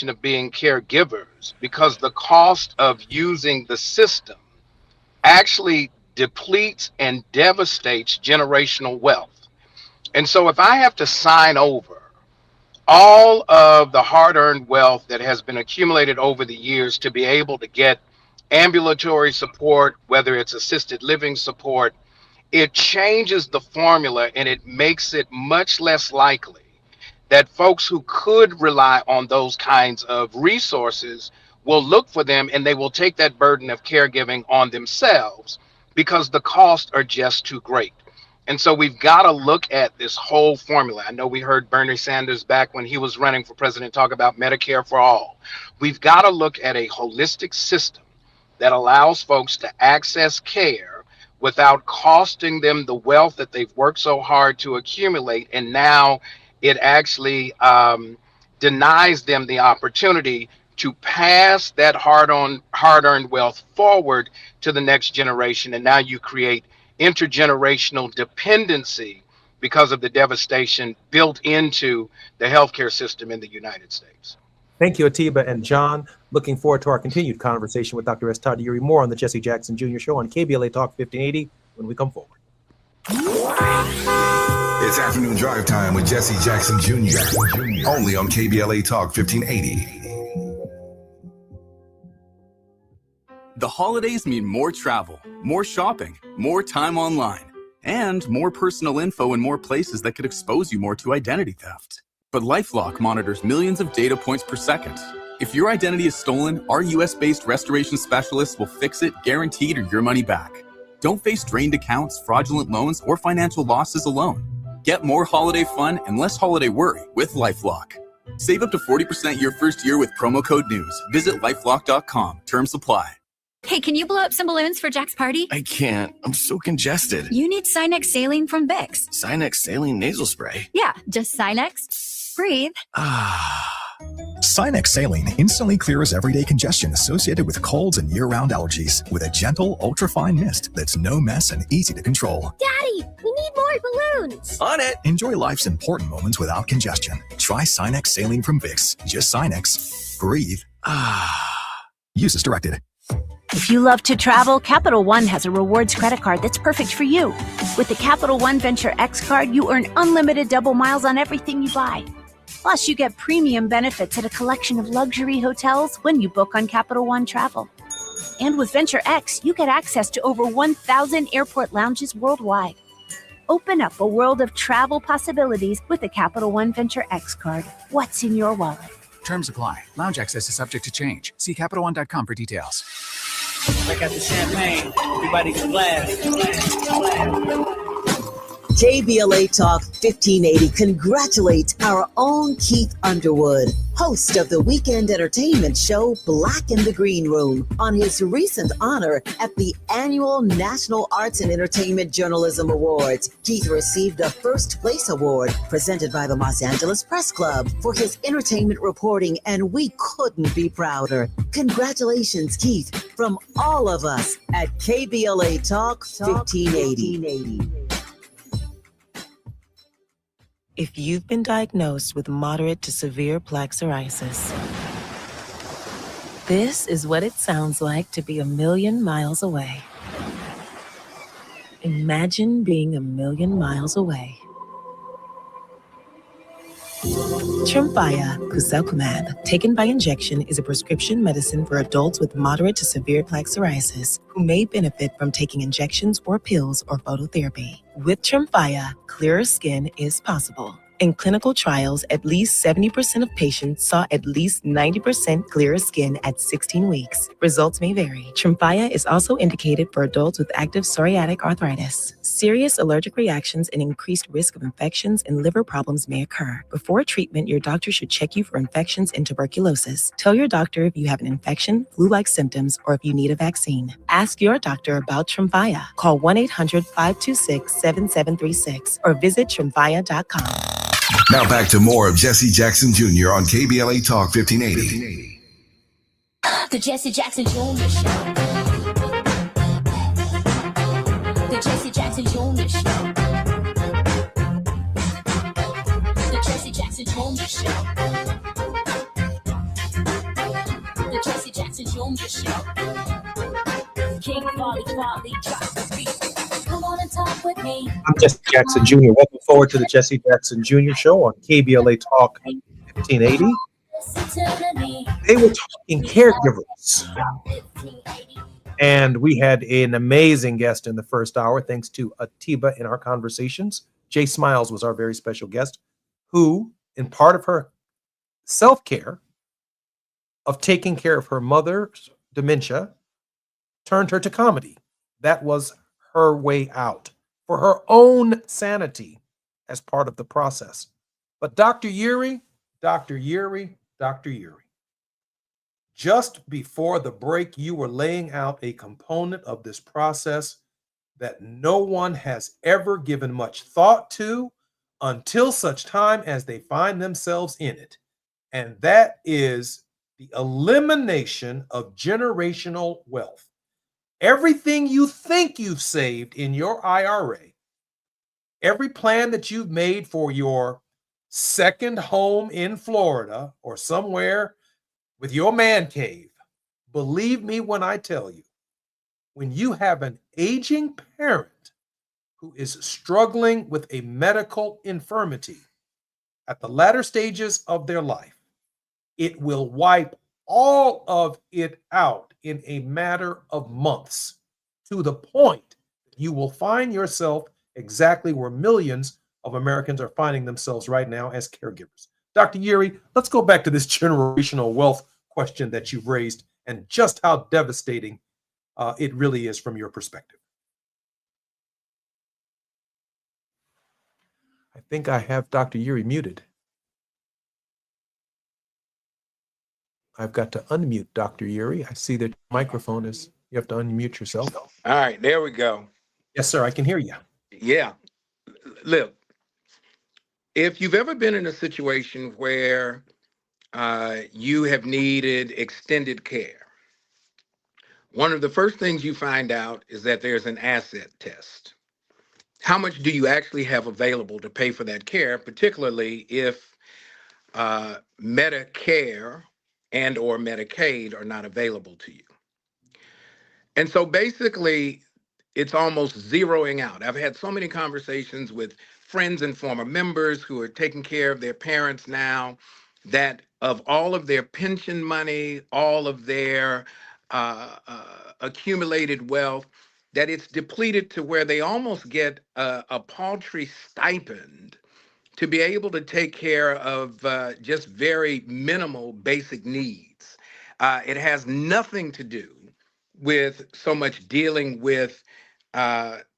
of being caregivers because the cost of using the system actually depletes and devastates generational wealth. And so if I have to sign over all of the hard earned wealth that has been accumulated over the years to be able to get ambulatory support, whether it's assisted living support, it changes the formula and it makes it much less likely that folks who could rely on those kinds of resources will look for them and they will take that burden of caregiving on themselves because the costs are just too great. And so we've got to look at this whole formula. I know we heard Bernie Sanders back when he was running for president talk about Medicare for all. We've got to look at a holistic system that allows folks to access care without costing them the wealth that they've worked so hard to accumulate. And now it actually denies them the opportunity to pass that hard-earned wealth forward to the next generation. And now you create intergenerational dependency because of the devastation built into the healthcare system in the United States. Thank you, Atiba and John. Looking forward to our continued conversation with Dr. Estadiuri. More on the Jesse Jackson Jr. Show on KBLA Talk 1580 when we come forward. It's afternoon drive time with Jesse Jackson Jr. Only on KBLA Talk 1580. The holidays mean more travel, more shopping, more time online, and more personal info in more places that could expose you more to identity theft. But LifeLock monitors millions of data points per second. If your identity is stolen, our US-based restoration specialists will fix it, guaranteed, or your money back. Don't face drained accounts, fraudulent loans, or financial losses alone. Get more holiday fun and less holiday worry with LifeLock. Save up to 40% your first year with promo code NEWS. Visit lifelock.com. Terms apply. Hey, can you blow up some balloons for Jack's party? I can't. I'm so congested. You need Sinex Saline from Vicks. Sinex Saline nasal spray? Yeah, just Sinex. Breathe. Sinex Saline instantly clears everyday congestion associated with colds and year-round allergies with a gentle, ultra-fine mist that's no mess and easy to control. Daddy, we need more balloons. On it. Enjoy life's important moments without congestion. Try Sinex Saline from Vicks. Just Sinex. Breathe. Use as directed. If you love to travel, Capital One has a rewards credit card that's perfect for you. With the Capital One Venture X card, you earn unlimited double miles on everything you buy. Plus, you get premium benefits at a collection of luxury hotels when you book on Capital One Travel. And with Venture X, you get access to over 1,000 airport lounges worldwide. Open up a world of travel possibilities with the Capital One Venture X card. What's in your wallet? Terms apply. Lounge access is subject to change. See CapitalOne.com for details. Break out the champagne. Everybody get glass. KBLA Talk 1580 congratulates our own Keith Underwood, host of the weekend entertainment show Black in the Green Room, on his recent honor at the annual National Arts and Entertainment Journalism Awards. Keith received a first place award presented by the Los Angeles Press Club for his entertainment reporting, and we couldn't be prouder. Congratulations, Keith, from all of us at KBLA Talk 1580. If you've been diagnosed with moderate to severe plaque psoriasis, this is what it sounds like to be a million miles away. Imagine being a million miles away. Tremfya Kuselkumab, taken by injection, is a prescription medicine for adults with moderate to severe plaque psoriasis who may benefit from taking injections or pills or phototherapy. With Tremfya, clearer skin is possible. In clinical trials, at least 70% of patients saw at least 90% clearer skin at 16 weeks. Results may vary. Tremfya is also indicated for adults with active psoriatic arthritis. Serious allergic reactions and increased risk of infections and liver problems may occur. Before treatment, your doctor should check you for infections and tuberculosis. Tell your doctor if you have an infection, flu-like symptoms, or if you need a vaccine. Ask your doctor about Tremfya. Call 1-800-526-7736 or visit tremfya.com. Now back to more of Jesse Jackson Jr. on KBLA Talk 1580. The Jesse Jackson Jr. Show. The Jesse Jackson Jr. Show. The Jesse Jackson Jr. Show. Jonas Show. King Folly drop the beat. Come on and talk with me. I'm Jesse Jackson Jr. Welcome forward to the Jesse Jackson Jr. Show on KBLA Talk 1580. They were talking caregivers. And we had an amazing guest in the first hour, thanks to Atiba in our conversations. Jay Smiles was our very special guest, who, in part of her self-care of taking care of her mother's dementia, turned her to comedy. That was her way out for her own sanity as part of the process. But Dr. Yuri, just before the break, you were laying out a component of this process that no one has ever given much thought to until such time as they find themselves in it. And that is the elimination of generational wealth. Everything you think you've saved in your IRA, every plan that you've made for your second home in Florida or somewhere with your man cave, believe me when I tell you, when you have an aging parent who is struggling with a medical infirmity at the latter stages of their life, it will wipe all of it out in a matter of months, to the point you will find yourself exactly where millions of Americans are finding themselves right now as caregivers. Dr. Yuri, let's go back to this generational wealth question that you've raised and just how devastating it really is from your perspective. I think I have Dr. Yuri muted. I've got to unmute Dr. Yuri. I see that your microphone is, you have to unmute yourself. All right, there we go. Yes, sir, I can hear you. Yeah. Look, if you've ever been in a situation where you have needed extended care, one of the first things you find out is that there's an asset test. How much do you actually have available to pay for that care, particularly if Medicare and or Medicaid are not available to you? And so basically, it's almost zeroing out. I've had so many conversations with friends and former members who are taking care of their parents now, that of all of their pension money, all of their accumulated wealth, that it's depleted to where they almost get a paltry stipend to be able to take care of just very minimal basic needs. It has nothing to do with so much dealing with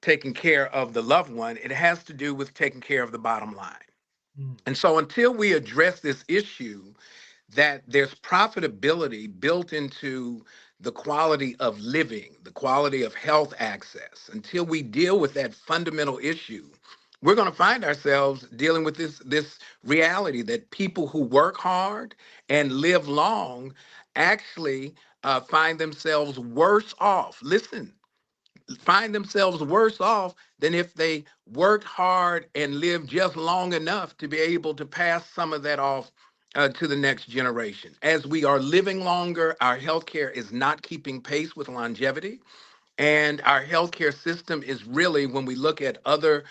taking care of the loved one. It has to do with taking care of the bottom line. And so until we address this issue, that there's profitability built into the quality of living, the quality of health access, until we deal with that fundamental issue, we're going to find ourselves dealing with this reality that people who work hard and live long actually find themselves worse off. Listen, find themselves worse off than if they worked hard and lived just long enough to be able to pass some of that off to the next generation. As we are living longer, our healthcare is not keeping pace with longevity. And our healthcare system is really, when we look at other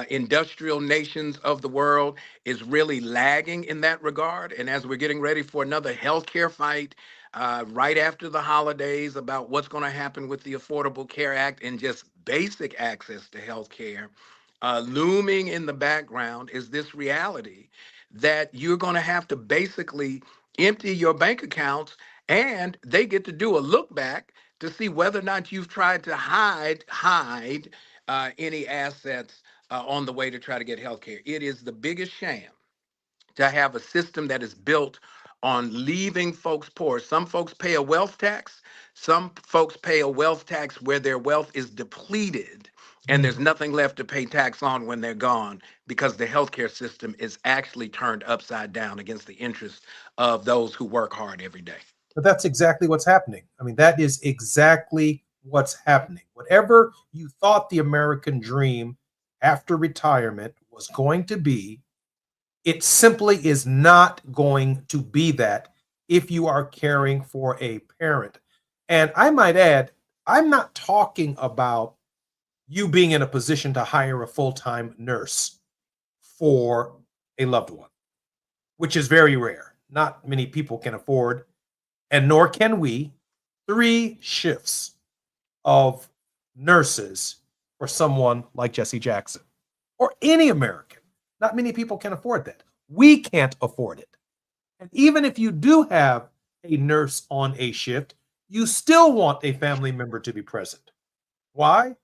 industrial nations of the world, is really lagging in that regard. And as we're getting ready for another healthcare fight right after the holidays about what's going to happen with the Affordable Care Act and just basic access to healthcare, looming in the background is this reality that you're going to have to basically empty your bank accounts, and they get to do a look back to see whether or not you've tried to hide any assets on the way to try to get health care. It is the biggest sham to have a system that is built on leaving folks poor. Some folks pay a wealth tax. Some folks pay a wealth tax where their wealth is depleted and there's nothing left to pay tax on when they're gone, because the healthcare system is actually turned upside down against the interests of those who work hard every day. But that's exactly what's happening. I mean, that is exactly what's happening. Whatever you thought the American dream after retirement was going to be, it simply is not going to be that if you are caring for a parent. And I might add, I'm not talking about you being in a position to hire a full-time nurse for a loved one, which is very rare. Not many people can afford, and nor can we, 3 shifts of nurses for someone like Jesse Jackson or any American. Not many people can afford that. We can't afford it. And even if you do have a nurse on a shift, you still want a family member to be present. Why?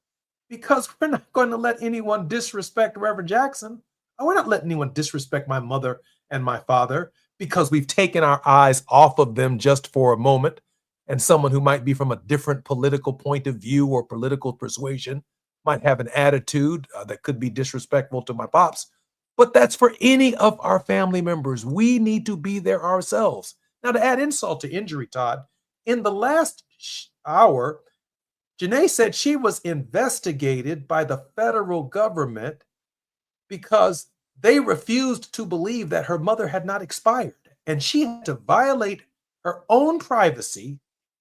Because we're not going to let anyone disrespect Reverend Jackson. We're not letting anyone disrespect my mother and my father because we've taken our eyes off of them just for a moment. And someone who might be from a different political point of view or political persuasion might have an attitude that could be disrespectful to my pops. But that's for any of our family members. We need to be there ourselves. Now, to add insult to injury, Todd, in the last hour, Janae said she was investigated by the federal government because they refused to believe that her mother had not expired. And she had to violate her own privacy,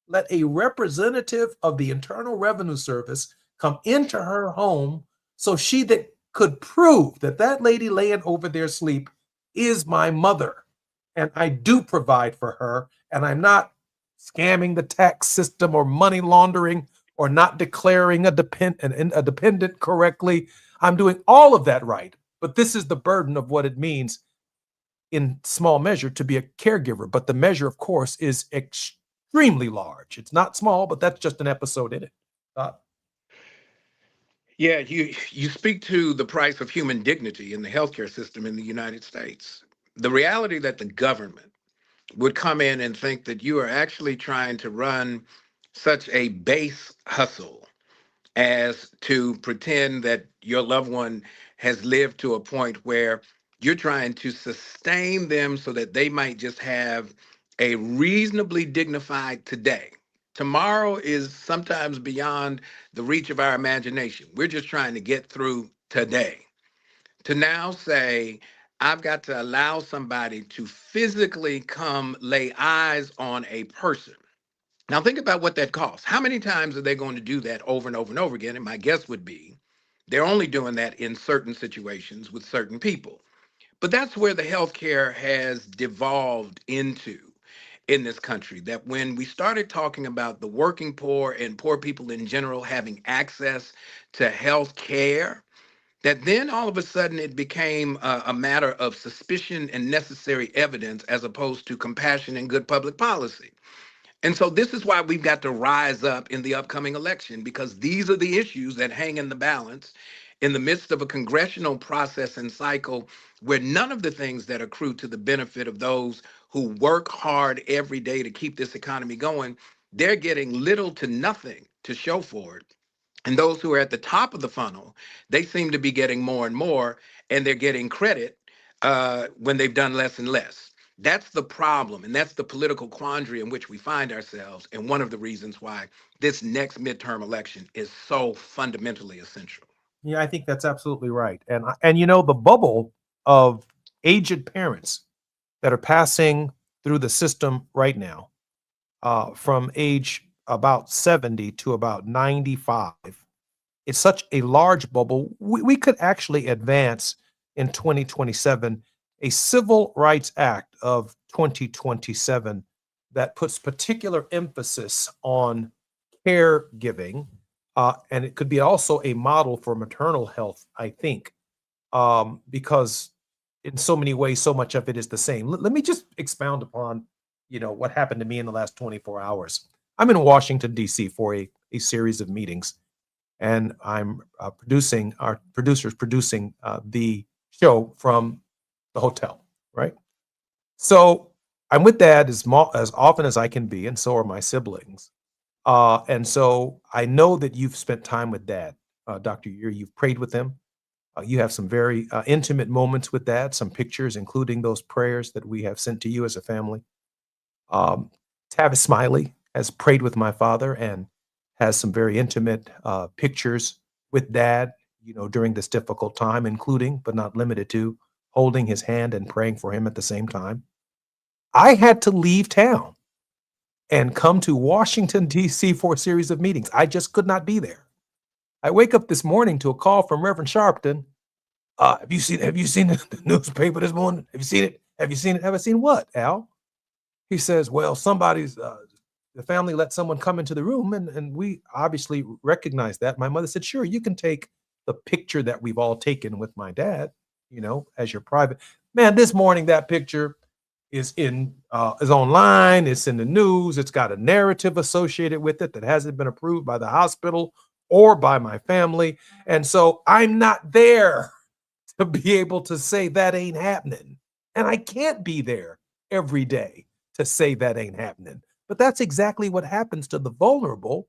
let a representative of the Internal Revenue Service come into her home so she could prove that that lady laying over there asleep is my mother. And I do provide for her, and I'm not scamming the tax system or money laundering or not declaring a dependent correctly. I'm doing all of that right. But this is the burden of what it means in small measure to be a caregiver. But the measure, of course, is extremely large. It's not small, but that's just an episode in it. Yeah, you speak to the price of human dignity in the healthcare system in the United States. The reality that the government would come in and think that you are actually trying to run such a base hustle as to pretend that your loved one has lived to a point where you're trying to sustain them so that they might just have a reasonably dignified today. Tomorrow is sometimes beyond the reach of our imagination. We're just trying to get through today. To now say, I've got to allow somebody to physically come lay eyes on a person. Now, think about what that costs. How many times are they going to do that over and over and over again? And my guess would be they're only doing that in certain situations with certain people. But that's where the healthcare has devolved into in this country. That when we started talking about the working poor and poor people in general having access to health care, that then all of a sudden it became a matter of suspicion and necessary evidence as opposed to compassion and good public policy. And so this is why we've got to rise up in the upcoming election, because these are the issues that hang in the balance in the midst of a congressional process and cycle where none of the things that accrue to the benefit of those who work hard every day to keep this economy going, they're getting little to nothing to show for it. And those who are at the top of the funnel, they seem to be getting more and more, and they're getting credit when they've done less and less. That's the problem, and that's the political quandary in which we find ourselves, and one of the reasons why this next midterm election is so fundamentally essential. Yeah, I think that's absolutely right. And you know, the bubble of aged parents that are passing through the system right now, from age about 70 to about 95, it's such a large bubble. We could actually advance in 2027 a Civil Rights Act of 2027 that puts particular emphasis on caregiving, and it could be also a model for maternal health, I think, because in so many ways, so much of it is the same. Let me just expound upon, what happened to me in the last 24 hours. I'm in Washington, D.C. for a series of meetings, and I'm our producers producing the show from the hotel, right? So I'm with Dad as often as I can be, and so are my siblings. And so I know that you've spent time with Dad, Dr. Year. You've prayed with him. You have some very intimate moments with Dad, some pictures, including those prayers that we have sent to you as a family. Tavis Smiley has prayed with my father and has some very intimate pictures with Dad, during this difficult time, including, but not limited to, holding his hand and praying for him at the same time. I had to leave town and come to Washington, D.C. for a series of meetings. I just could not be there. I wake up this morning to a call from Reverend Sharpton. Have you seen the newspaper this morning? Have you seen it? Have you seen it? Have I seen what, Al? He says, well, the family let someone come into the room, and we obviously recognize that. My mother said, sure, you can take the picture that we've all taken with my dad, as your private. Man, this morning that picture is online, it's in the news, it's got a narrative associated with it that hasn't been approved by the hospital or by my family. And so I'm not there to be able to say that ain't happening. And I can't be there every day to say that ain't happening. But that's exactly what happens to the vulnerable.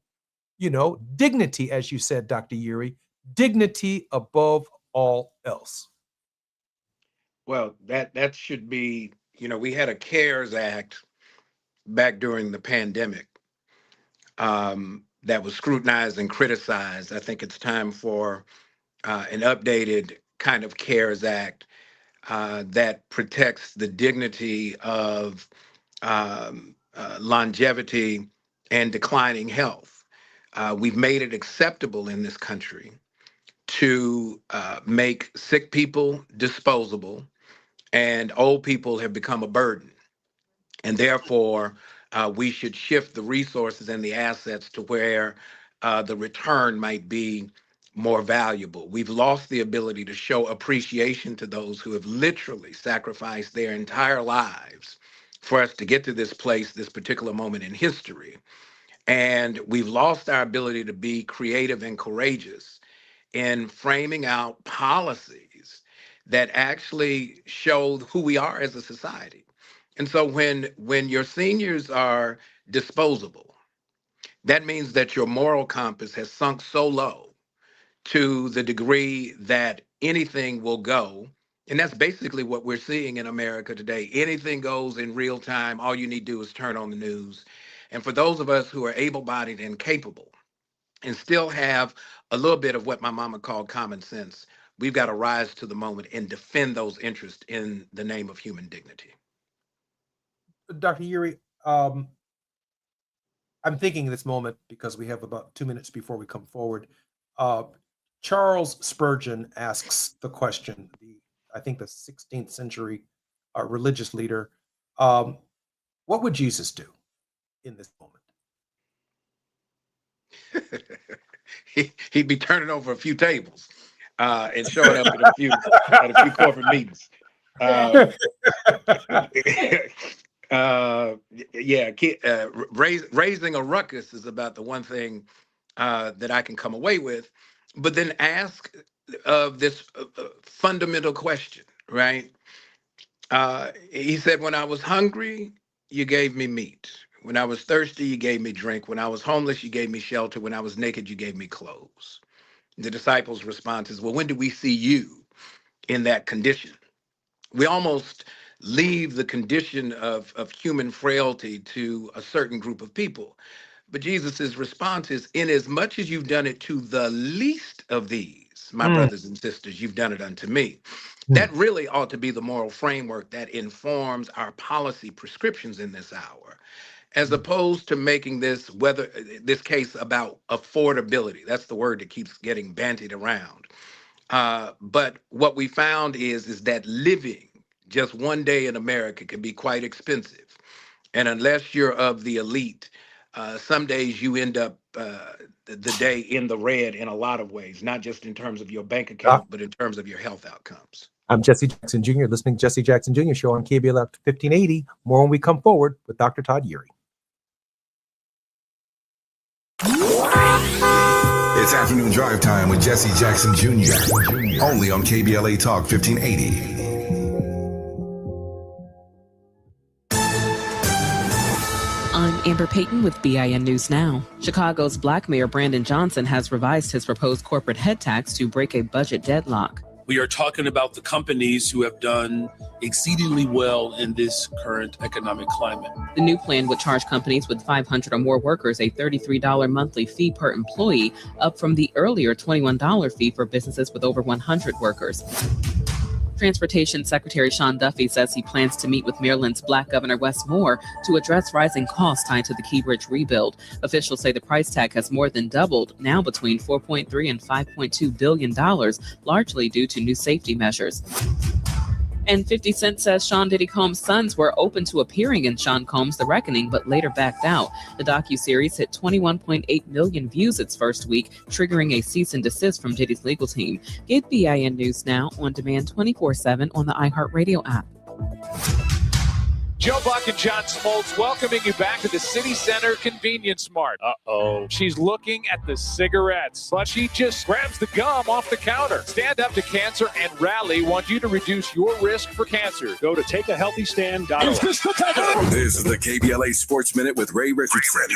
Dignity, as you said, Dr. Yuri, dignity above all else. Well, that should be, we had a CARES Act back during the pandemic that was scrutinized and criticized. I think it's time for an updated kind of CARES Act that protects the dignity of longevity and declining health. We've made it acceptable in this country to make sick people disposable, and old people have become a burden. And therefore, we should shift the resources and the assets to where the return might be more valuable. We've lost the ability to show appreciation to those who have literally sacrificed their entire lives for us to get to this place, this particular moment in history. And we've lost our ability to be creative and courageous in framing out policies that actually show who we are as a society. And so when your seniors are disposable, that means that your moral compass has sunk so low to the degree that anything will go. And that's basically what we're seeing in America today. Anything goes in real time. All you need to do is turn on the news. And for those of us who are able-bodied and capable and still have a little bit of what my mama called common sense, we've got to rise to the moment and defend those interests in the name of human dignity. Dr. Yuri, I'm thinking this moment because we have about 2 minutes before we come forward. Charles Spurgeon asks the question, I think the 16th century religious leader, what would Jesus do in this moment? He'd be turning over a few tables and showing up at a few corporate meetings. Raising a ruckus is about the one thing that I can come away with, but then ask this fundamental question, right? He said, when I was hungry, you gave me meat. When I was thirsty, you gave me drink. When I was homeless, you gave me shelter. When I was naked, you gave me clothes. The disciples' response is, well, when do we see you in that condition? We almost leave the condition of human frailty to a certain group of people. But Jesus's response is, in as much as you've done it to the least of these, my brothers and sisters, you've done it unto me. That really ought to be the moral framework that informs our policy prescriptions in this hour, as opposed to making this case about affordability. That's the word that keeps getting bandied around. But what we found is that living just one day in America can be quite expensive. And unless you're of the elite, some days you end up the day in the red in a lot of ways, not just in terms of your bank account, but in terms of your health outcomes. I'm Jesse Jackson Jr., listening to Jesse Jackson Jr. Show on KBLA 1580. More when we come forward with Dr. Todd Yuri. It's afternoon drive time with Jesse Jackson Jr. Only on KBLA Talk 1580. I'm Amber Payton with BIN News Now. Chicago's Black Mayor Brandon Johnson has revised his proposed corporate head tax to break a budget deadlock. We are talking about the companies who have done exceedingly well in this current economic climate. The new plan would charge companies with 500 or more workers a $33 monthly fee per employee, up from the earlier $21 fee for businesses with over 100 workers. Transportation Secretary Sean Duffy says he plans to meet with Maryland's Black Governor Wes Moore to address rising costs tied to the Key Bridge rebuild. Officials say the price tag has more than doubled, now between $4.3 and $5.2 billion, largely due to new safety measures. And 50 Cent says Sean Diddy Combs' sons were open to appearing in Sean Combs' The Reckoning, but later backed out. The docuseries hit 21.8 million views its first week, triggering a cease and desist from Diddy's legal team. Get BIN News Now on demand 24/7 on the iHeartRadio app. Joe Buck and John Smoltz welcoming you back to the City Center Convenience Mart. Uh-oh. She's looking at the cigarettes, but she just grabs the gum off the counter. Stand Up to Cancer and Rally want you to reduce your risk for cancer. Go to takeahealthystand.org. This is the KBLA Sports Minute with Ray Richardson.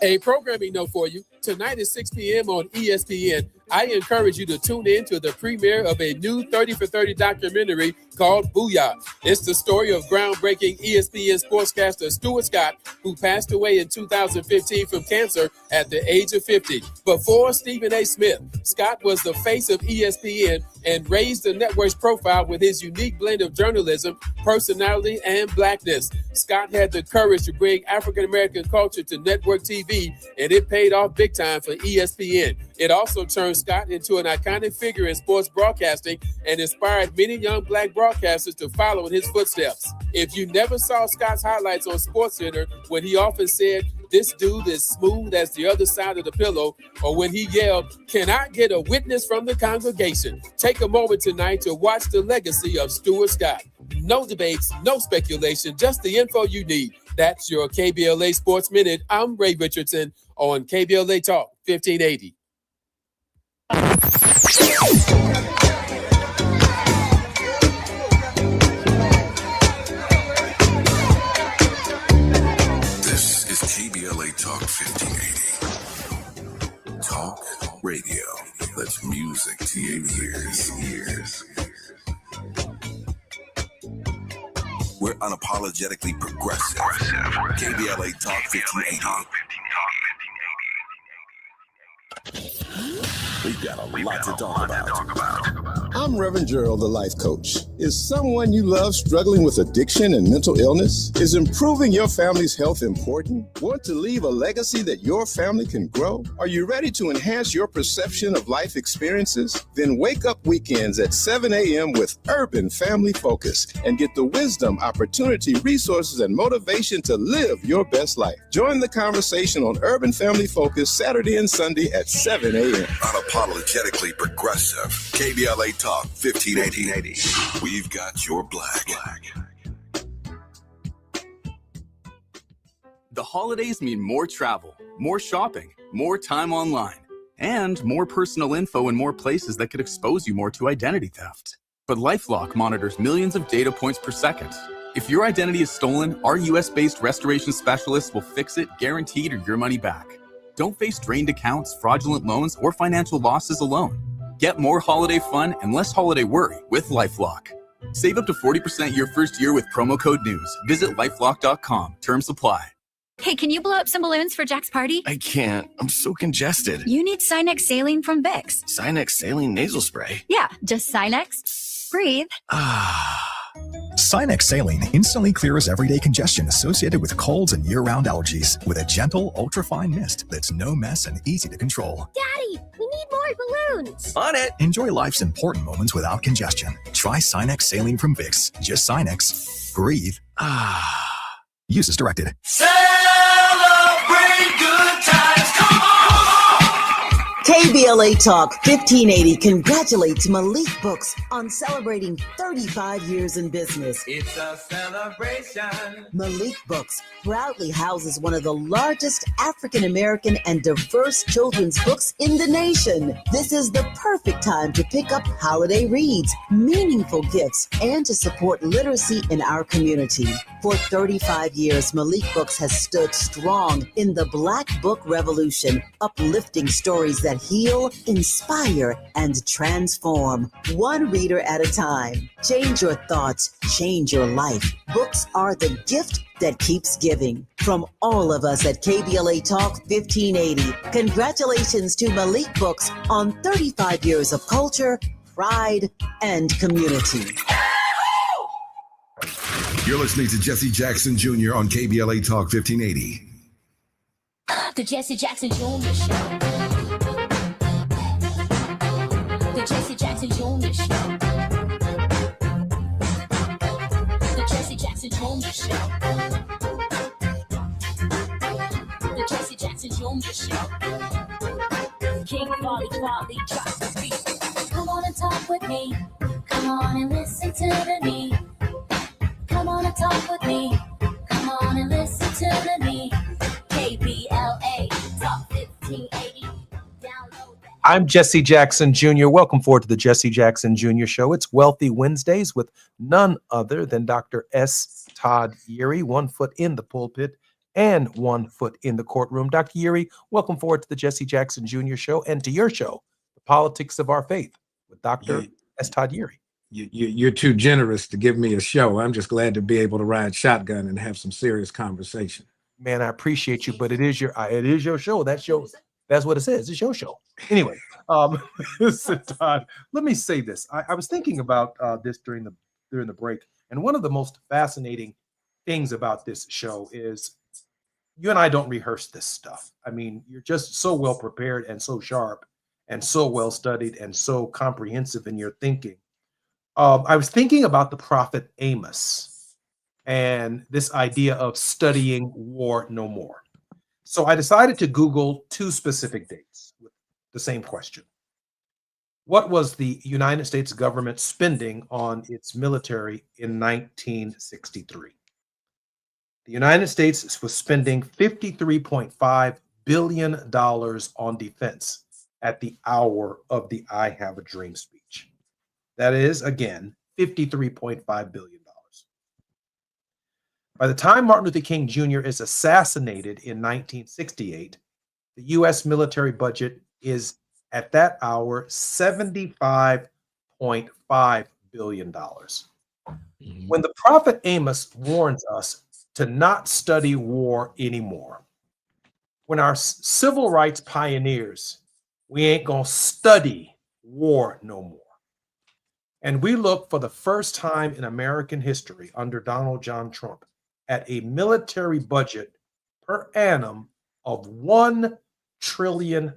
A programming note for you. Tonight at 6 p.m. on ESPN, I encourage you to tune in to the premiere of a new 30 for 30 documentary called Booyah. It's the story of groundbreaking ESPN sportscaster Stuart Scott, who passed away in 2015 from cancer at the age of 50. Before Stephen A. Smith, Scott was the face of ESPN and raised the network's profile with his unique blend of journalism, personality, and blackness. Scott had the courage to bring African-American culture to network TV, and it paid off big time for ESPN. It also turned Scott into an iconic figure in sports broadcasting and inspired many young black broadcasters to follow in his footsteps. If you never saw Scott's highlights on SportsCenter, when he often said, "This dude is smooth as the other side of the pillow," or when he yelled, "Can I get a witness from the congregation?" Take a moment tonight to watch the legacy of Stuart Scott. No debates, no speculation, just the info you need. That's your KBLA Sports Minute. I'm Ray Richardson on KBLA Talk 1580. This is KBLA Talk 1580. Talk radio. That's music to your ears. We're unapologetically progressive. KBLA Talk 1580. We've got a lot to talk about. I'm Reverend Gerald, the life coach. Is someone you love struggling with addiction and mental illness? Is improving your family's health important? Want to leave a legacy that your family can grow? Are you ready to enhance your perception of life experiences? Then wake up weekends at 7 a.m. with Urban Family Focus and get the wisdom, opportunity, resources, and motivation to live your best life. Join the conversation on Urban Family Focus Saturday and Sunday at 7 a.m. Unapologetically progressive. KBLA Talk 1580. We've got your black. The holidays mean more travel, more shopping, more time online, and more personal info in more places that could expose you more to identity theft. But LifeLock monitors millions of data points per second. If your identity is stolen, our US-based restoration specialists will fix it, guaranteed, or your money back. Don't face drained accounts, fraudulent loans, or financial losses alone. Get more holiday fun and less holiday worry with LifeLock. Save up to 40% your first year with promo code NEWS. Visit lifelock.com. Terms apply. Hey, can you blow up some balloons for Jack's party? I can't. I'm so congested. You need Sinex Saline from Vicks. Sinex Saline Nasal Spray. Yeah, just Sinex. Breathe. Sinex Saline instantly clears everyday congestion associated with colds and year-round allergies with a gentle, ultrafine mist that's no mess and easy to control. Daddy, we need more balloons. On it. Enjoy life's important moments without congestion. Try Sinex Saline from Vicks. Just Sinex. Breathe. Use as directed. Celebrate good times. Come on. KBLA Talk 1580 congratulates Malik Books on celebrating 35 years in business. It's a celebration. Malik Books proudly houses one of the largest African-American and diverse children's books in the nation. This is the perfect time to pick up holiday reads, meaningful gifts, and to support literacy in our community. For 35 years, Malik Books has stood strong in the Black Book Revolution, uplifting stories that heal, inspire, and transform. One reader at a time. Change your thoughts, change your life. Books are the gift that keeps giving. From all of us at KBLA Talk 1580, congratulations to Malik Books on 35 years of culture, pride, and community. You're listening to Jesse Jackson Jr. on KBLA Talk 1580. The Jesse Jackson Jr. Show. The Jesse Jackson Jr. Show. The Jesse Jackson Jr. Show. The Jesse Jackson Jr. Show. King Quality drop the beat. Come on and talk with me. Come on and listen to the me. Come on and talk with me. Come on and listen to the me. KBLA Talk 1580. Download that. I'm Jesse Jackson Jr. Welcome forward to the Jesse Jackson Jr. Show. It's Wealthy Wednesdays with none other than Dr. S. Todd Yeary, 1 foot in the pulpit and 1 foot in the courtroom. Dr. Yeary, welcome forward to the Jesse Jackson Jr. Show and to your show, The Politics of Our Faith, with Dr. S. Todd Yeary. You're too generous to give me a show. I'm just glad to be able to ride shotgun and have some serious conversation. Man, I appreciate you, but it is your show. That's what it says. It's your show. Anyway, listen, Todd, let me say this. I was thinking about this during the break, and one of the most fascinating things about this show is you and I don't rehearse this stuff. I mean, you're just so well prepared and so sharp and so well studied and so comprehensive in your thinking. I was thinking about the prophet Amos and this idea of studying war no more. So I decided to Google 2 specific dates with the same question. What was the United States government spending on its military in 1963? The United States was spending $53.5 billion on defense at the hour of the I Have a Dream speech. That is, again, $53.5 billion. By the time Martin Luther King Jr. is assassinated in 1968, the U.S. military budget is, at that hour, $75.5 billion. When the prophet Amos warns us to not study war anymore, when our civil rights pioneers, we ain't gonna study war no more. And we look for the first time in American history under Donald John Trump at a military budget per annum of $1 trillion.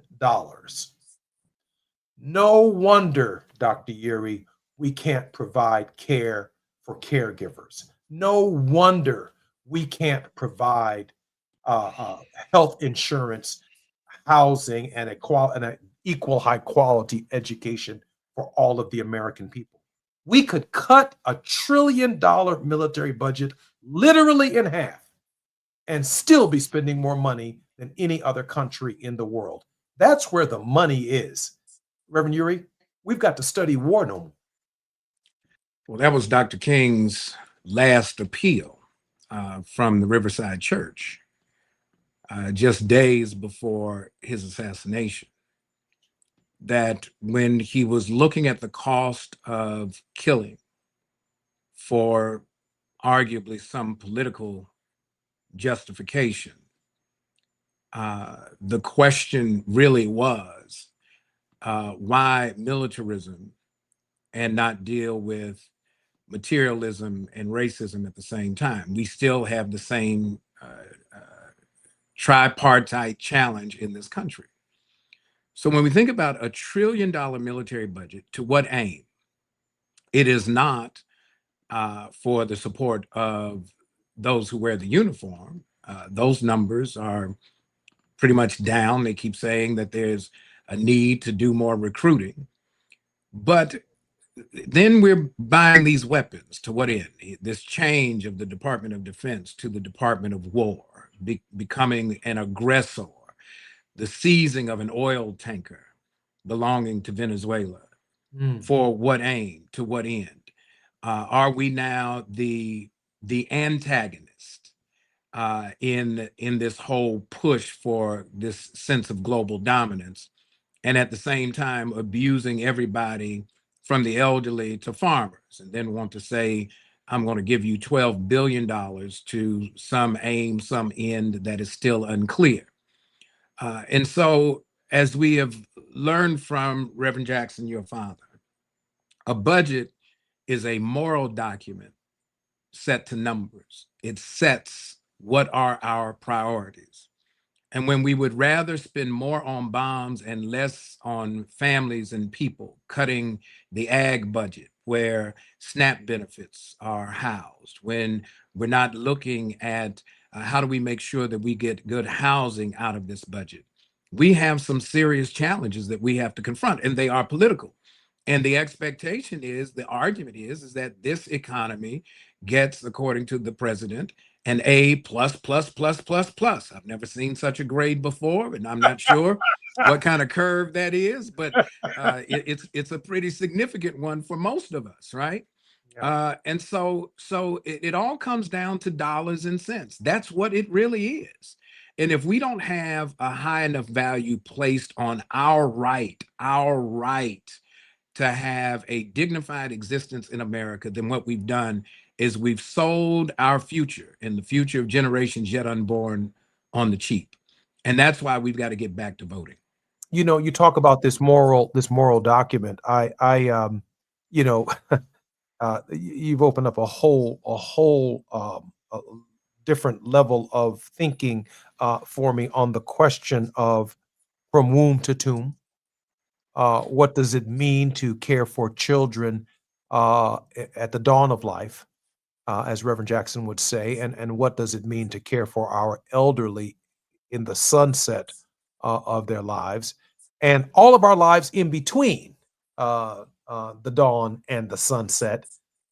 No wonder, Dr. Yeary, we can't provide care for caregivers. No wonder we can't provide health insurance, housing, and an equal high quality education for all of the American people. We could cut a $1 trillion military budget literally in half and still be spending more money than any other country in the world. That's where the money is. Reverend Yeary, we've got to study war no more. Well, that was Dr. King's last appeal from the Riverside Church just days before his assassination. That when he was looking at the cost of killing for arguably some political justification, the question really was why militarism and not deal with materialism and racism at the same time. We still have the same tripartite challenge in this country. So when we think about $1 trillion military budget, to what aim? It is not for the support of those who wear the uniform. Those numbers are pretty much down. They keep saying that there's a need to do more recruiting. But then we're buying these weapons. To what end? This change of the Department of Defense to the Department of War, becoming an aggressor, the seizing of an oil tanker belonging to Venezuela. For what aim? To what end? Are we now the antagonist in this whole push for this sense of global dominance, and at the same time abusing everybody from the elderly to farmers, and then want to say, I'm going to give you $12 billion to some aim, some end that is still unclear. And so, as we have learned from Reverend Jackson, your father, A budget is a moral document set to numbers. It sets what are our priorities. And when we would rather spend more on bombs and less on families and people, cutting the ag budget where SNAP benefits are housed, when we're not looking at how do we make sure that we get good housing out of this budget, we have some serious challenges that we have to confront, and they are political. And the expectation is, the argument is that this economy gets, according to the president, an A plus plus plus plus plus. I've never seen such a grade before, and I'm not sure what kind of curve that is, but it's a pretty significant one for most of us, right? And so it all comes down to dollars and cents. That's what it really is. And if we don't have a high enough value placed on our right to have a dignified existence in America, then what we've done is we've sold our future and the future of generations yet unborn on the cheap. And that's why we've got to get back to voting. You know, you talk about this moral document. You know, you've opened up a whole different level of thinking for me on the question of from womb to tomb. What does it mean to care for children at the dawn of life, as Reverend Jackson would say, and what does it mean to care for our elderly in the sunset of their lives, and all of our lives in between the dawn and the sunset,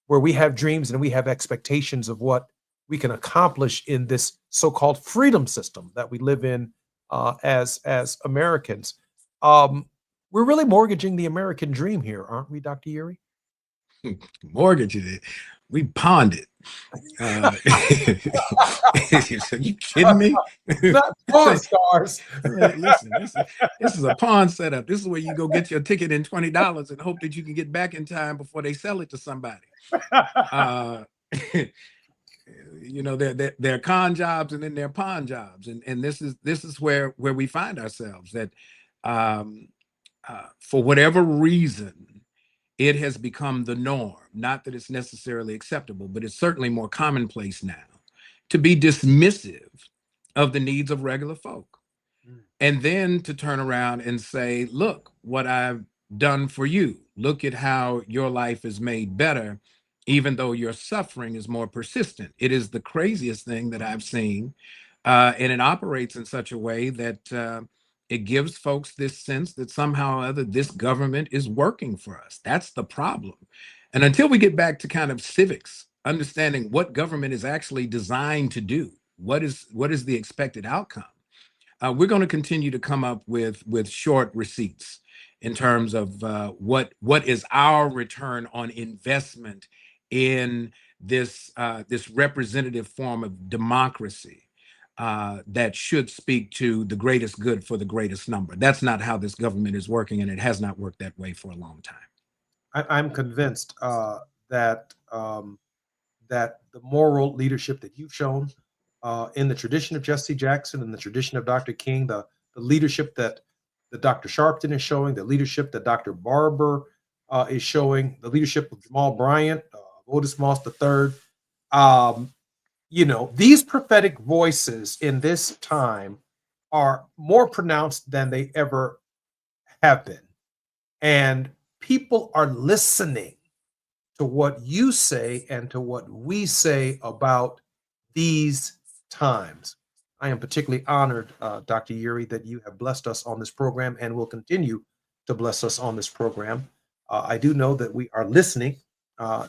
where we have dreams and we have expectations of what we can accomplish in this so-called freedom system that we live in as Americans. We're really mortgaging the American dream here, aren't we, Dr. Urey? Mortgaging it. We pawned it. Are you kidding me? Not pawn stars. Listen, this is a pawn setup. This is where you go get your ticket in $20 and hope that you can get back in time before they sell it to somebody. You know, there are con jobs and then there are pawn jobs, and this is where we find ourselves, that for whatever reason, it has become the norm. Not that it's necessarily acceptable, but it's certainly more commonplace now to be dismissive of the needs of regular folk. And then to turn around and say, look what I've done for you. Look at how your life is made better, even though your suffering is more persistent. It is the craziest thing that I've seen. And it operates in such a way that it gives folks this sense that somehow or other this government is working for us. That's the problem. And until we get back to kind of civics, understanding what government is actually designed to do, what is the expected outcome, we're going to continue to come up with short receipts in terms of what is our return on investment in this representative form of democracy that should speak to the greatest good for the greatest number. That's not how this government is working, and it has not worked that way for a long time. I'm convinced that that the moral leadership that you've shown in the tradition of Jesse Jackson, in the tradition of Dr. King, the leadership that Dr. Sharpton is showing, the leadership that Dr. Barber is showing, the leadership of Jamal Bryant, Otis Moss III. You know, these prophetic voices in this time are more pronounced than they ever have been. And people are listening to what you say and to what we say about these times. I am particularly honored, Dr. Urey, that you have blessed us on this program and will continue to bless us on this program. I do know that we are listening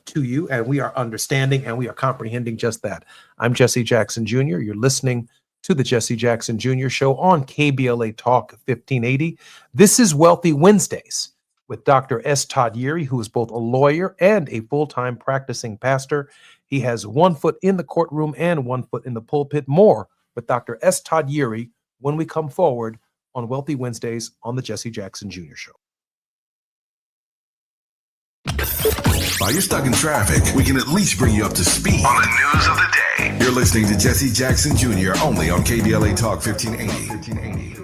to you, and we are understanding, and we are comprehending just that. I'm Jesse Jackson Jr. You're listening to the Jesse Jackson Jr. Show on KBLA Talk 1580. This is Wealthy Wednesdays with Dr. S. Todd Urey, who is both a lawyer and a full-time practicing pastor. He has one foot in the courtroom and one foot in the pulpit. More with Dr. S. Todd Urey when we come forward on Wealthy Wednesdays on the Jesse Jackson Jr. Show. While you're stuck in traffic, we can at least bring you up to speed on the news of the day. You're listening to Jesse Jackson Jr. only on KBLA Talk 1580.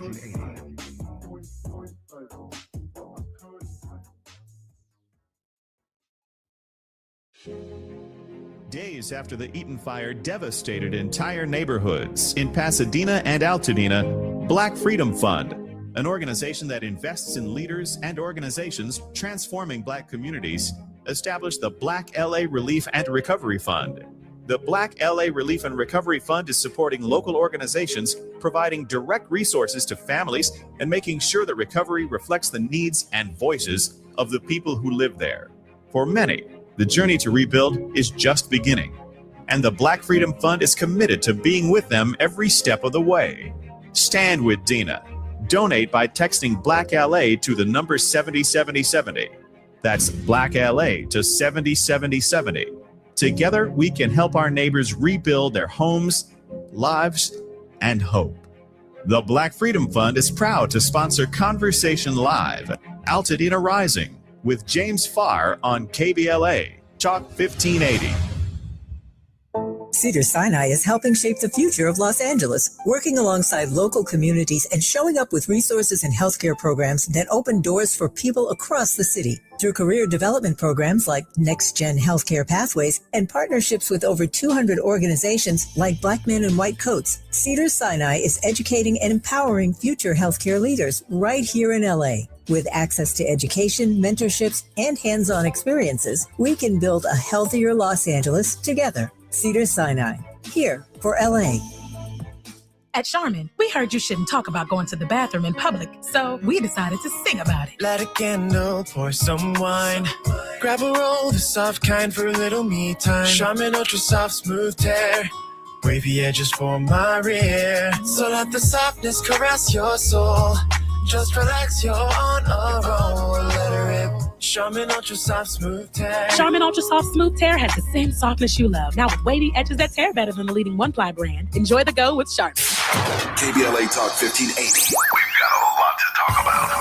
days after the Eaton fire devastated entire neighborhoods in Pasadena and Altadena, Black Freedom Fund, an organization that invests in leaders and organizations transforming Black communities, established the Black LA Relief and Recovery Fund. The Black LA Relief and Recovery Fund is supporting local organizations, providing direct resources to families, and making sure that recovery reflects the needs and voices of the people who live there. For many, the journey to rebuild is just beginning, and the Black Freedom Fund is committed to being with them every step of the way. Stand with Dina. Donate by texting Black LA to the number 707070. That's Black LA to 707070. Together, we can help our neighbors rebuild their homes, lives, and hope. The Black Freedom Fund is proud to sponsor Conversation Live, Altadena Rising, with James Farr on KBLA, Talk 1580. Cedars-Sinai is helping shape the future of Los Angeles, working alongside local communities and showing up with resources and healthcare programs that open doors for people across the city. Through career development programs like Next Gen Healthcare Pathways and partnerships with over 200 organizations like Black Men in White Coats, Cedars-Sinai is educating and empowering future healthcare leaders right here in LA. With access to education, mentorships, and hands-on experiences, we can build a healthier Los Angeles together. Cedars-Sinai, here for LA. At Charmin, we heard you shouldn't talk about going to the bathroom in public, so we decided to sing about it. Light a candle, pour some wine. Grab a roll, the soft kind for a little me time. Charmin Ultra Soft Smooth Tear. Wavy edges for my rear. So let the softness caress your soul. Just relax, you're on a roll. Let her rip. Charmin Ultra Soft Smooth Tear. Charmin Ultra Soft Smooth Tear has the same softness you love, now with wavy edges that tear better than the leading one-ply brand. Enjoy the go with Charmin. KBLA Talk 1580. We've got a lot to talk about.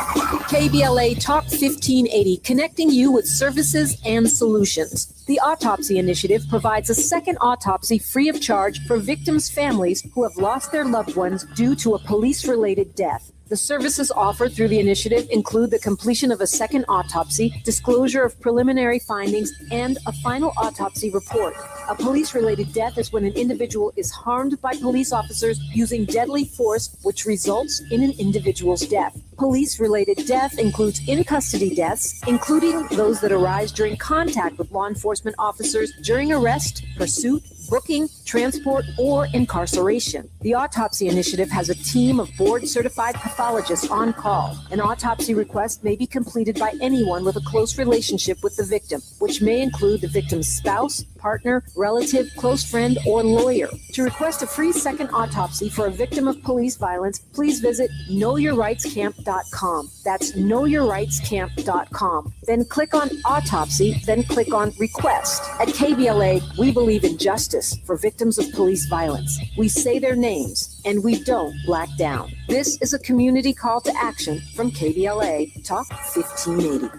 KBLA Talk 1580, connecting you with services and solutions. The Autopsy Initiative provides a second autopsy free of charge for victims' families who have lost their loved ones due to a police-related death. The services offered through the initiative include the completion of a second autopsy, disclosure of preliminary findings, and a final autopsy report. A police-related death is when an individual is harmed by police officers using deadly force, which results in an individual's death. Police-related death includes in-custody deaths, including those that arise during contact with law enforcement officers during arrest, pursuit, booking, transport, or incarceration. The Autopsy Initiative has a team of board-certified pathologists on call. An autopsy request may be completed by anyone with a close relationship with the victim, which may include the victim's spouse, partner, relative, close friend, or lawyer. To request a free second autopsy for a victim of police violence, please visit knowyourrightscamp.com. That's knowyourrightscamp.com. Then click on Autopsy, then click on Request. At KBLA, we believe in justice for victims of police violence. We say their names, and we don't black down. This is a community call to action from KBLA Talk 1580.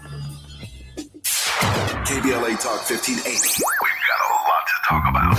KBLA Talk 1580. We've got a lot to talk about.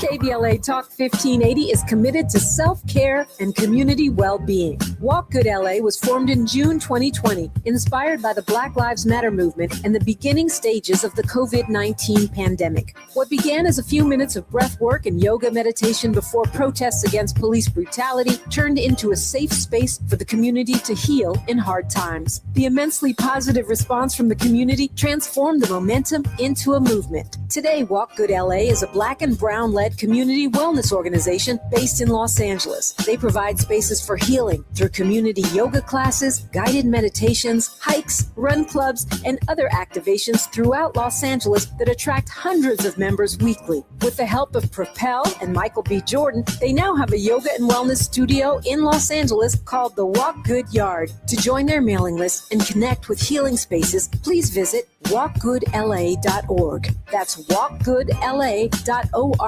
KBLA Talk 1580 is committed to self-care and community well-being. Walk Good LA was formed in June 2020, inspired by the Black Lives Matter movement and the beginning stages of the COVID-19 pandemic. What began as a few minutes of breath work and yoga meditation before protests against police brutality turned into a safe space for the community to heal in hard times. The immensely positive response from the community transformed the momentum into a movement. Today, Walk Good LA is a Black and Brown-led community wellness organization based in Los Angeles. They provide spaces for healing through community yoga classes, guided meditations, hikes, run clubs, and other activations throughout Los Angeles that attract hundreds of members weekly. With the help of Propel and Michael B. Jordan, they now have a yoga and wellness studio in Los Angeles called the Walk Good Yard. To join their mailing list and connect with healing spaces, please visit walkgoodla.org. That's walkgoodla.org.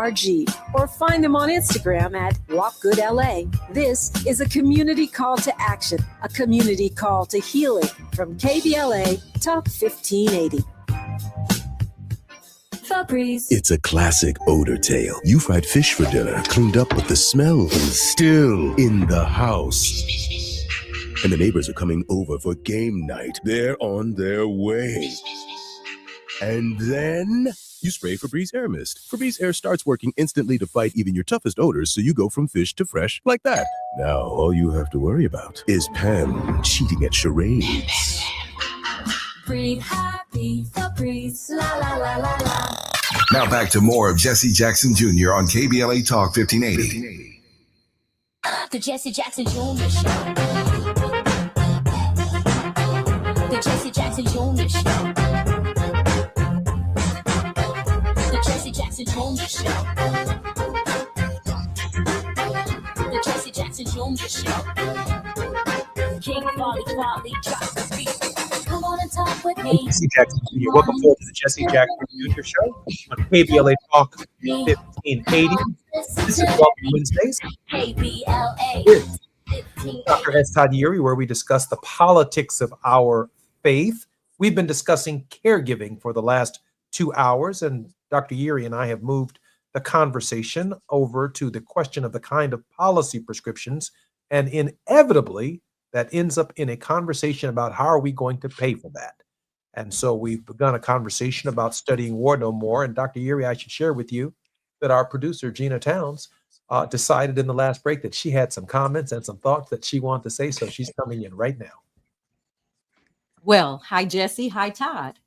Or find them on Instagram at walkgoodla. This is a community call to action, a community call to healing from KBLA Talk 1580. Febreze. It's a classic odor tale. You fried fish for dinner, cleaned up, but the smell is still in the house. And the neighbors are coming over for game night. They're on their way. And then you spray Febreze Air Mist. Febreze Air starts working instantly to fight even your toughest odors, so you go from fish to fresh like that. Now, all you have to worry about is Pam cheating at charades. Breathe happy, Febreze, la la la la la. Now back to more of Jesse Jackson Jr. on KBLA Talk 1580. The Jesse Jackson Jr. Show. The Jesse Jackson Jr. Show. The Jesse Jackson Jr. Show. The Jesse Jackson Jr. Show. King Volley, drop the beat. Come on and talk with me. Jesse Jackson Jr. Welcome forward to the Jesse Jackson Jr. Show on KBLA Talk 1580. This is Welcome Wednesdays. KBLA. With Dr. S. Todd Yuri, where we discuss the politics of our faith. We've been discussing caregiving for the last 2 hours, and Dr. Yuri and I have moved the conversation over to the question of the kind of policy prescriptions, and inevitably that ends up in a conversation about how are we going to pay for that. And so we've begun a conversation about studying War No More. And Dr. Yuri, I should share with you that our producer, Gina Towns, decided in the last break that she had some comments and some thoughts that she wanted to say. So she's coming in right now. Well, hi, Jesse. Hi, Todd.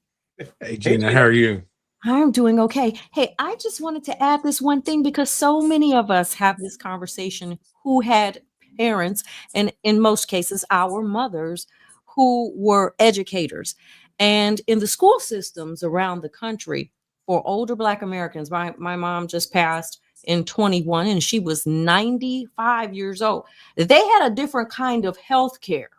Hey, Gina, how are you? I'm doing okay. Hey, I just wanted to add this one thing because so many of us have this conversation who had parents, and in most cases, our mothers, who were educators. And in the school systems around the country for older Black Americans, my mom just passed in 21 and she was 95 years old. They had a different kind of health care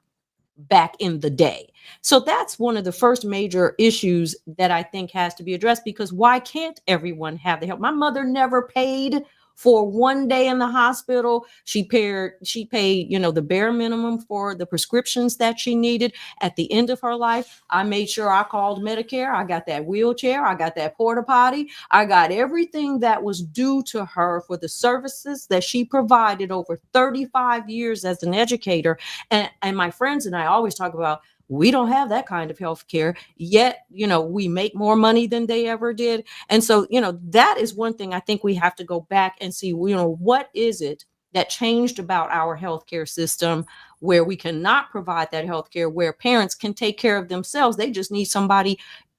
back in the day. So that's one of the first major issues that I think has to be addressed, because why can't everyone have the help? My mother never paid for one day in the hospital. She paid, the bare minimum for the prescriptions that she needed. At the end of her life, I made sure I called Medicare. I got that wheelchair. I got that porta potty. I got everything that was due to her for the services that she provided over 35 years as an educator. And my friends and I always talk about, we don't have that kind of health care yet. We make more money than they ever did. And so, that is one thing I think we have to go back and see, what is it that changed about our healthcare system where we cannot provide that healthcare, where parents can take care of themselves. They just need somebody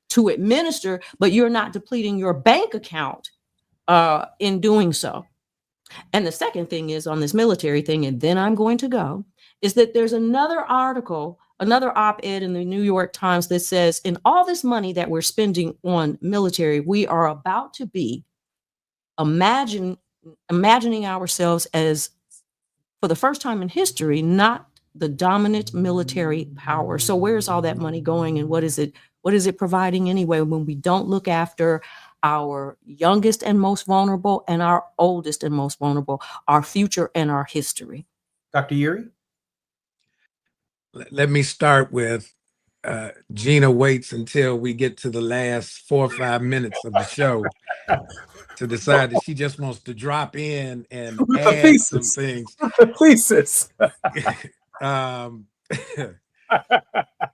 to administer, but you're not depleting your bank account in doing so. And the second thing is on this military thing, and then I'm going to go, is that there's another article, another op-ed in the New York Times that says, in all this money that we're spending on military, we are about to be imagining ourselves as, for the first time in history, not the dominant military power. So where's all that money going, and what is it providing anyway when we don't look after our youngest and most vulnerable and our oldest and most vulnerable, our future and our history? Dr. Yuri? Let me start with Gina waits until we get to the last 4 or 5 minutes of the show to decide that she just wants to drop in and add some things. Thesis.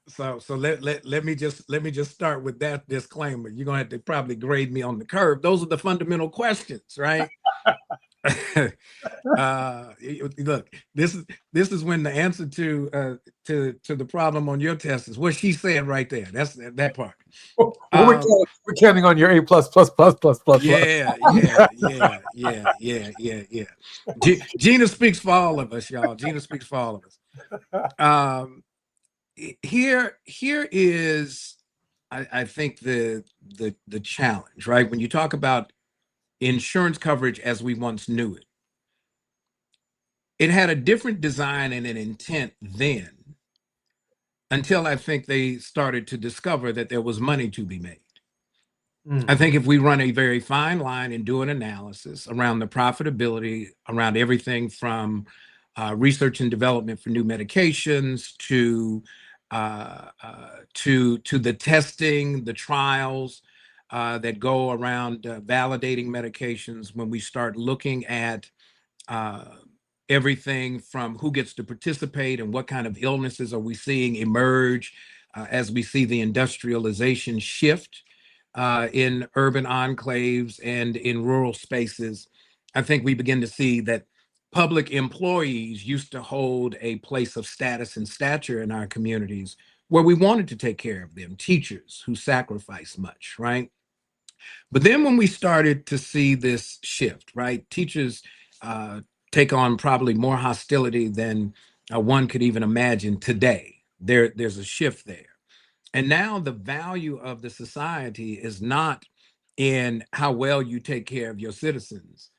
So let me just start with that disclaimer. You're gonna have to probably grade me on the curve. Those are the fundamental questions, right? Look, this is when the answer to the problem on your test is what she said right there. That's that part. We're counting on your A++++++. Yeah. Gina speaks for all of us, y'all. Gina speaks for all of us. Here is, I think the challenge, right? When you talk about insurance coverage as we once knew it, it had a different design and an intent then, until I think they started to discover that there was money to be made. I think if we run a very fine line and do an analysis around the profitability, around everything from research and development for new medications to the testing, the trials that go around validating medications, when we start looking at everything from who gets to participate and what kind of illnesses are we seeing emerge as we see the industrialization shift in urban enclaves and in rural spaces, I think we begin to see that public employees used to hold a place of status and stature in our communities where we wanted to take care of them, teachers who sacrificed much, right? But then when we started to see this shift, right, teachers take on probably more hostility than one could even imagine today. There's a shift there. And now the value of the society is not in how well you take care of your citizens,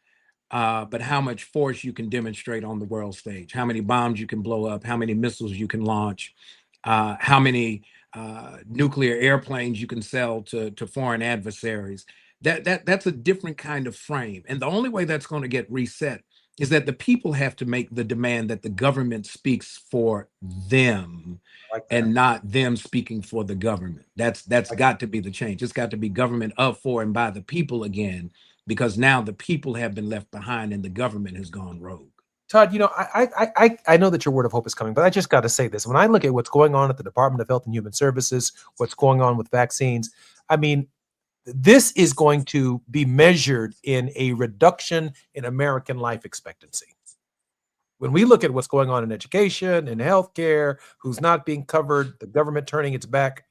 but how much force you can demonstrate on the world stage, how many bombs you can blow up, how many missiles you can launch, how many nuclear airplanes you can sell to foreign adversaries. That's a different kind of frame. And the only way that's going to get reset is that the people have to make the demand that the government speaks for them and not them speaking for the government. That's got to be the change. It's got to be government of, for, and by the people again, because now the people have been left behind and the government has gone rogue. Todd, I know that your word of hope is coming, but I just got to say this. When I look at what's going on at the Department of Health and Human Services, what's going on with vaccines, I mean, this is going to be measured in a reduction in American life expectancy. When we look at what's going on in education and healthcare, who's not being covered, the government turning its back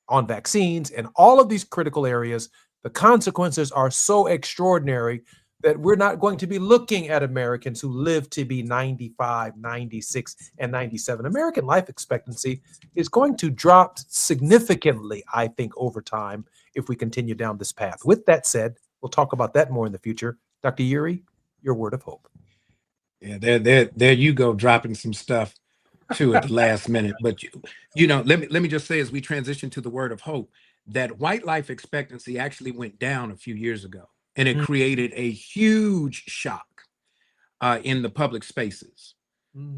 on vaccines and all of these critical areas, the consequences are so extraordinary that we're not going to be looking at Americans who live to be 95, 96, and 97. American life expectancy is going to drop significantly, I think, over time if we continue down this path. With that said, we'll talk about that more in the future. Dr. Yuri, your word of hope. Yeah, there you go, dropping some stuff too at the last minute. But let me just say, as we transition to the word of hope, that white life expectancy actually went down a few years ago, and it created a huge shock in the public spaces.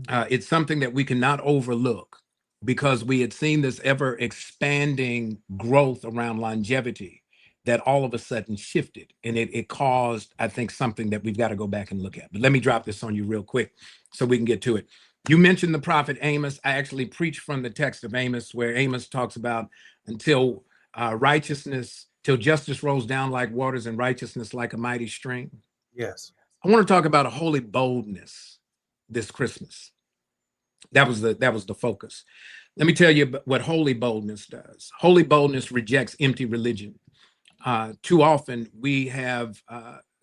It's something that we cannot overlook because we had seen this ever expanding growth around longevity that all of a sudden shifted, and it caused, I think, something that we've got to go back and look at. But let me drop this on you real quick so we can get to it. You mentioned the prophet Amos. I actually preach from the text of Amos, where Amos talks about until till justice rolls down like waters and righteousness like a mighty stream. Yes. I want to talk about a holy boldness this Christmas. That was the focus. Let me tell you what holy boldness does. Holy boldness rejects empty religion. Too often we have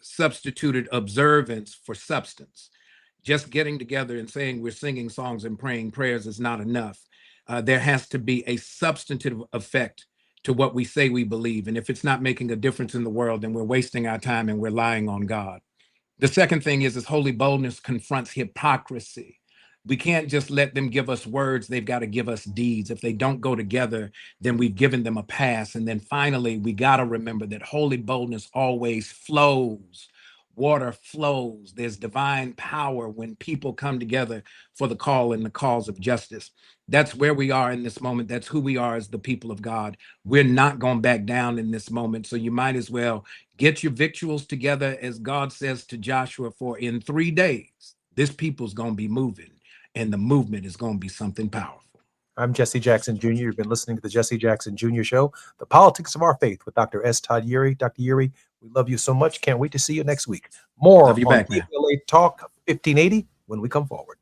substituted observance for substance. Just getting together and saying we're singing songs and praying prayers is not enough. There has to be a substantive effect to what we say we believe. And if it's not making a difference in the world, then we're wasting our time and we're lying on God. The second thing is holy boldness confronts hypocrisy. We can't just let them give us words. They've got to give us deeds. If they don't go together, then we've given them a pass. And then finally, we got to remember that holy boldness always flows. Water flows. There's divine power when people come together for the call and the cause of justice. That's where we are in this moment. That's who we are as the people of God. We're not going back down in this moment. So you might as well get your victuals together, as God says to Joshua, for in 3 days, this people's going to be moving. And the movement is going to be something powerful. I'm Jesse Jackson Jr. You've been listening to the Jesse Jackson Jr. Show, The Politics of Our Faith with Dr. S. Todd Yuri. Dr. Yuri, we love you so much. Can't wait to see you next week. More on KBLA Talk 1580 when we come forward.